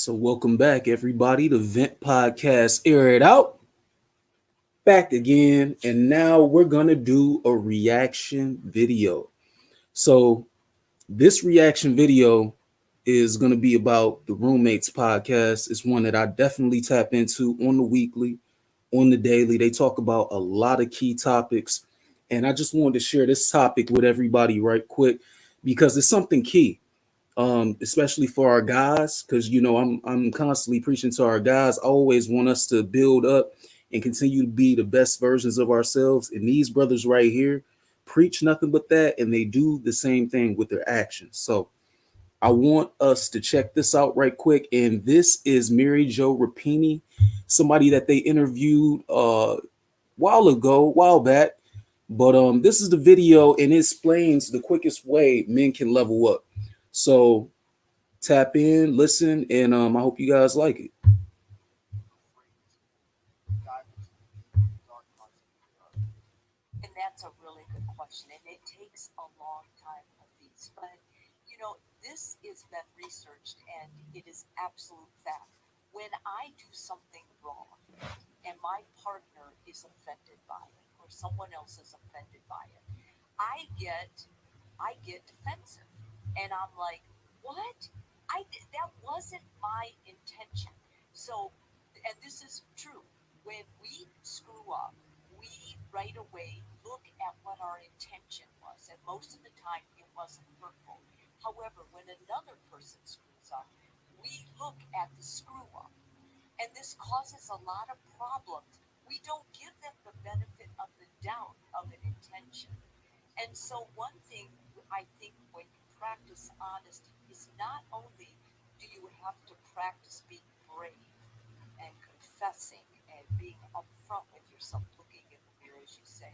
So welcome back, everybody, to Vent Podcast. Air it out. Back again, and now we're gonna do a reaction video. So this reaction video is gonna be about the Roommates podcast. It's one that I definitely tap into on the weekly, on the daily. They talk about a lot of key topics, and I just wanted to share this topic with everybody right quick because it's something key, especially for our guys, because I'm constantly preaching to our guys. I always want us to build up and continue to be the best versions of ourselves. And these brothers right here preach nothing but that, and they do the same thing with their actions. So I want us to check this out right quick. And this is Mary Jo Rapini, somebody that they interviewed while back. But this is the video, and it explains the quickest way men can level up. So tap in, listen, and I hope you guys like it. And that's a really good question. And it takes a long time of these. But, this has been researched and it is absolute fact. When I do something wrong and my partner is offended by it or someone else is offended by it, I get I get defensive. And I'm like, what? That wasn't my intention. So, and this is true. When we screw up, we right away look at what our intention was. And most of the time, it wasn't hurtful. However, when another person screws up, we look at the screw up. And this causes a lot of problems. We don't give them the benefit of the doubt of an intention. And so, one thing I think when you practice honesty is not only do you have to practice being brave and confessing and being upfront with yourself, looking in the mirror, as you say,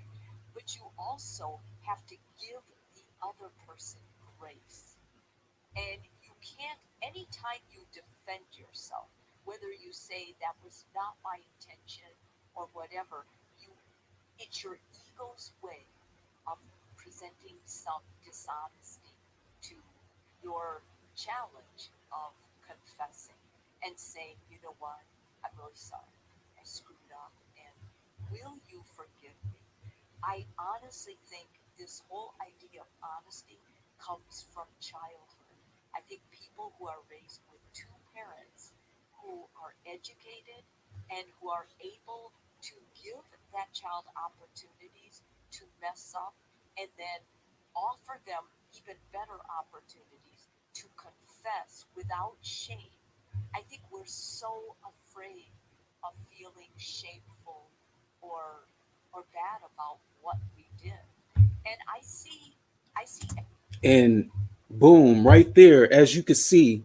but you also have to give the other person grace. And you can't, anytime you defend yourself, whether you say that was not my intention or whatever, you it's your ego's way of presenting some dishonesty to your challenge of confessing and saying, you know what, I'm really sorry. I screwed up and will you forgive me? I honestly think this whole idea of honesty comes from childhood. I think people who are raised with two parents who are educated and who are able to give that child opportunities to mess up and then offer them even better opportunities to confess without shame. I think we're so afraid of feeling shameful or bad about what we did. And I see And boom, right there, as you can see,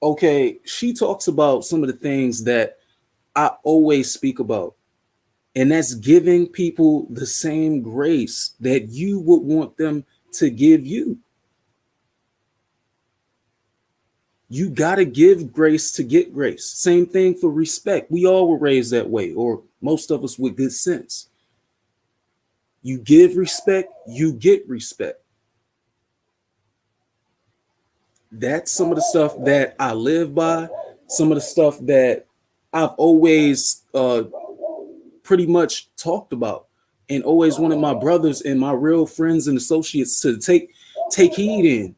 okay, she talks about some of the things that I always speak about, and that's giving people the same grace that you would want them to give you. You got to give grace to get grace. Same thing for respect. We all were raised that way, or most of us with good sense. You give respect, you get respect. That's some of the stuff that I live by, some of the stuff that I've always pretty much talked about and always wanted my brothers and my real friends and associates to take heed in.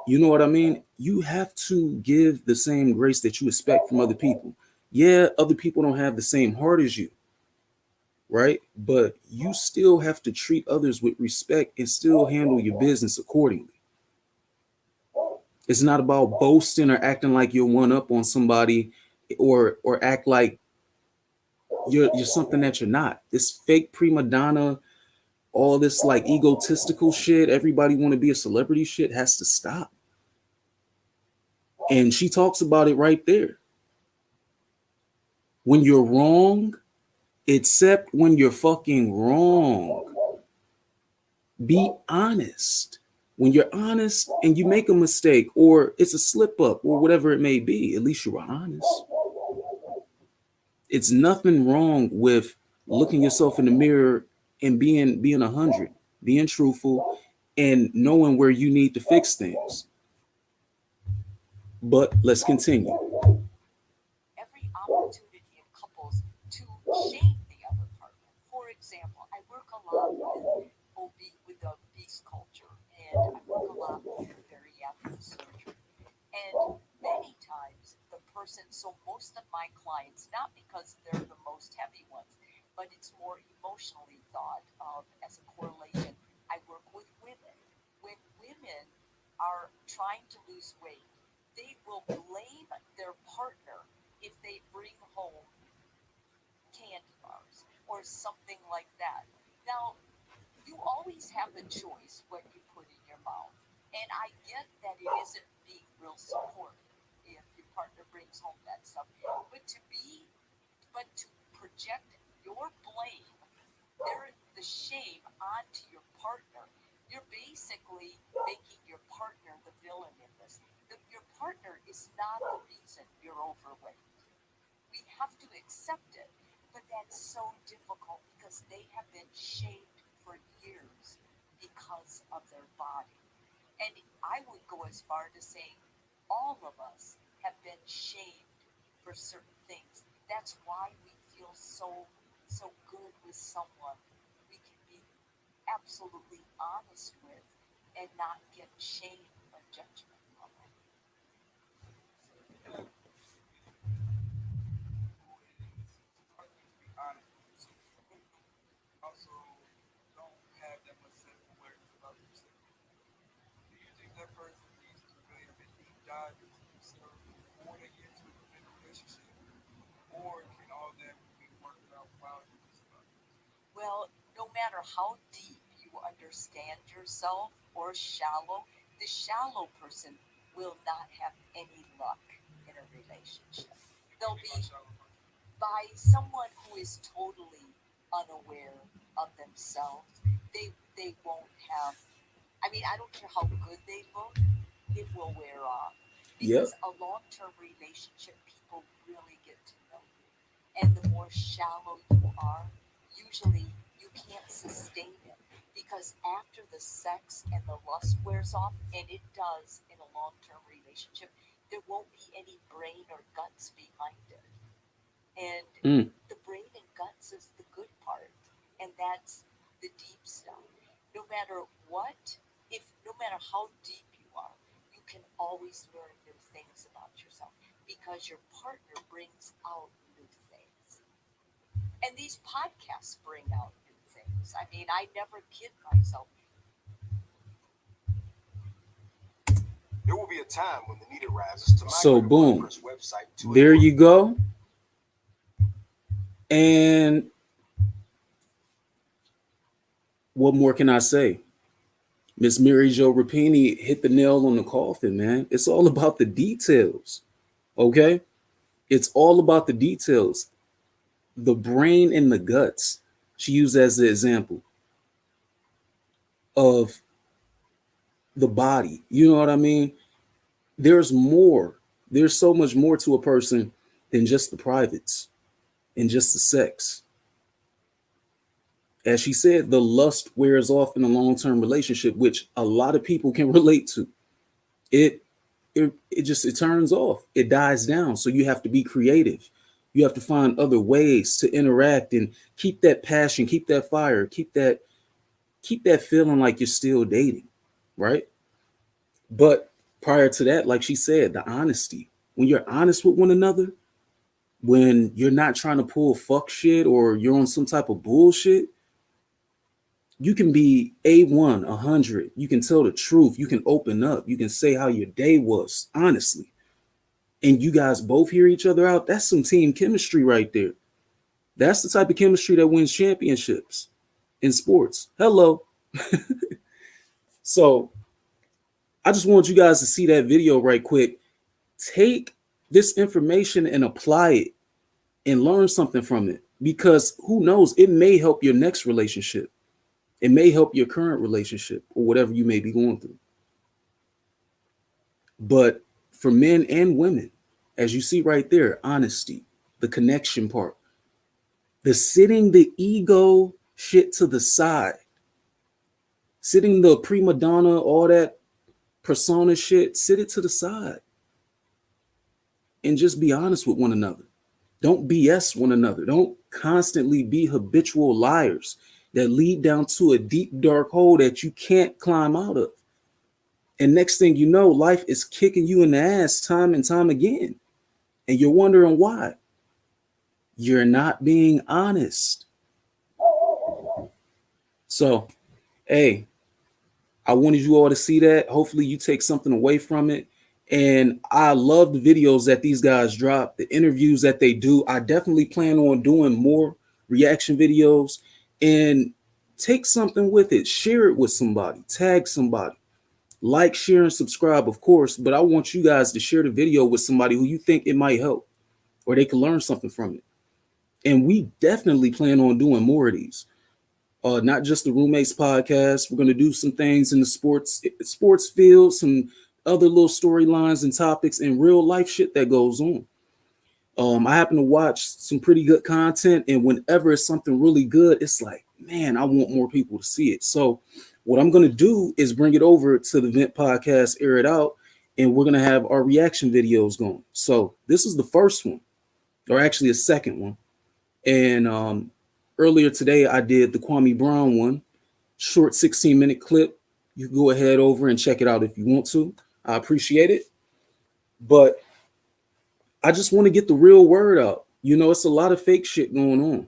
You know what I mean? You have to give the same grace that you expect from other people. Yeah, other people don't have the same heart as you, right? But you still have to treat others with respect and still handle your business accordingly. It's not about boasting or acting like you're one up on somebody or act like you're something that you're not. This fake prima donna, all this like egotistical shit, everybody want to be a celebrity shit has to stop. And she talks about it right there. When you're wrong, except when you're fucking wrong. Be honest. When you're honest and you make a mistake or it's a slip up or whatever it may be, at least you were honest. It's nothing wrong with looking yourself in the mirror and being 100, being truthful and knowing where you need to fix things. But let's continue. Every opportunity in couples to shame the other partner. For example, I work a lot with the obese culture, and I work a lot with bariatric surgery. And many times, the person, so most of my clients, not because they're the most heavy ones, but it's more emotionally thought of as a correlation. I work with women. When women are trying to lose weight, they will blame their partner if they bring home candy bars or something like that. Now, you always have the choice what you put in your mouth. And I get that it isn't being real supportive if your partner brings home that stuff. But to project your blame, the shame onto your partner, you're basically making your partner the villain in this. Your partner is not the reason you're overweight. We have to accept it. But that's so difficult because they have been shaped for years because of their body. And I would go as far to saying all of us have been shamed for certain things. That's why we feel so good with someone we can be absolutely honest with and not get shame or judgment from it. Well, no matter how deep you understand yourself or shallow, the shallow person will not have any luck in a relationship. They'll be by someone who is totally unaware of themselves. They won't have, I mean, I don't care how good they look, it will wear off. Yep. Because a long term relationship, people really get to know you. And the more shallow you are, usually you can't sustain it. Because after the sex and the lust wears off, and it does in a long term relationship, there won't be any brain or guts behind it. And Mm. the brain and guts is the good part. And that's the deep stuff. No matter what, if no matter how deep you are, you can always learn new things about yourself because your partner brings out new things. And these podcasts bring out new things. I mean, I never kid myself. There will be a time when the need arises to so boom, website to there you go. And what more can I say? Miss Mary Jo Rapini hit the nail on the coffin, man. It's all about the details. Okay? It's all about the details. The brain and the guts. She used as the example of the body. You know what I mean? There's more. There's so much more to a person than just the privates and just the sex. As she said, the lust wears off in a long-term relationship, which a lot of people can relate to. It it turns off. It dies down. So you have to be creative. You have to find other ways to interact and keep that passion, keep that fire, keep that feeling like you're still dating, right? But prior to that, like she said, the honesty. When you're honest with one another, when you're not trying to pull fuck shit or you're on some type of bullshit, you can be A1, 100. You can tell the truth. You can open up. You can say how your day was, honestly. And you guys both hear each other out. That's some team chemistry right there. That's the type of chemistry that wins championships in sports. Hello. So I just want you guys to see that video right quick. Take this information and apply it and learn something from it because who knows, it may help your next relationship. It may help your current relationship or whatever you may be going through. But for men and women, as you see right there, honesty, the connection part, the sitting the ego shit to the side, sitting the prima donna, all that persona shit, sit it to the side. and just be honest with one another. Don't BS one another. Don't constantly be habitual liars that lead down to a deep, dark hole that you can't climb out of. And next thing you know, life is kicking you in the ass time and time again. And you're wondering why. You're not being honest. So, hey, I wanted you all to see that. Hopefully, you take something away from it. And I love the videos that these guys drop, the interviews that they do. I definitely plan on doing more reaction videos and take something with it. Share it with somebody, tag somebody, like, share, and subscribe, of course. But I want you guys to share the video with somebody who you think it might help or they can learn something from it. And we definitely plan on doing more of these. Not just the roommates podcast. We're going to do some things in the sports field, some other little storylines and topics and real life shit that goes on. I happen to watch some pretty good content, and whenever it's something really good, it's like, man, I want more people to see it. So, what I'm going to do is bring it over to the Vent Podcast, air it out, and we're going to have our reaction videos going. So, this is the first one, or actually a second one. And earlier today, I did the Kwame Brown one, short 16-minute clip. You can go ahead over and check it out if you want to. I appreciate it. But I just want to get the real word out. You know, it's a lot of fake shit going on.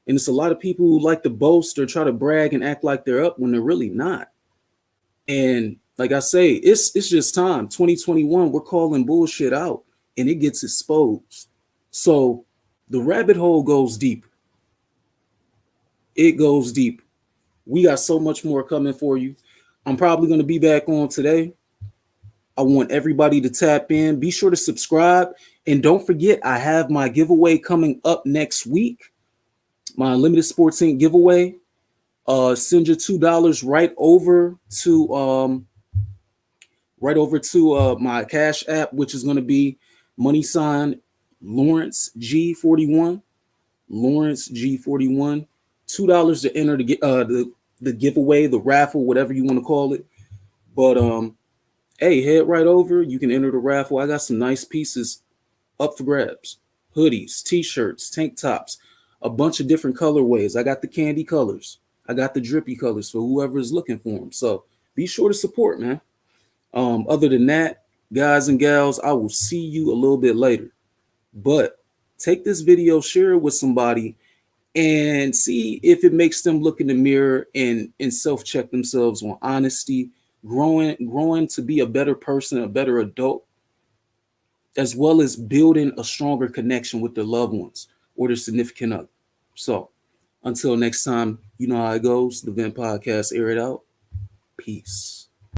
And it's a lot of people who like to boast or try to brag and act like they're up when they're really not. And like I say, it's just time. 2021, we're calling bullshit out and it gets exposed. So the rabbit hole goes deep. It goes deep. We got so much more coming for you. I'm probably going to be back on today. I want everybody to tap in. Be sure to subscribe. And don't forget, I have my giveaway coming up next week. My Limited Sports Inc. giveaway. Send your $2 right over to my Cash App, which is going to be money sign Lawrence G41. Lawrence G41. $2 to enter the giveaway, the raffle, whatever you want to call it. But hey, head right over. You can enter the raffle. I got some nice pieces up for grabs. Hoodies, t-shirts, tank tops, a bunch of different colorways. I got the candy colors. I got the drippy colors for whoever is looking for them. So be sure to support, man. Other than that, guys and gals, I will see you a little bit later. But take this video, share it with somebody, and see if it makes them look in the mirror and self-check themselves on honesty, growing to be a better person, a better adult, as well as building a stronger connection with their loved ones or their significant other. So until next time, you know how it goes. The Vent Podcast, air it out. Peace.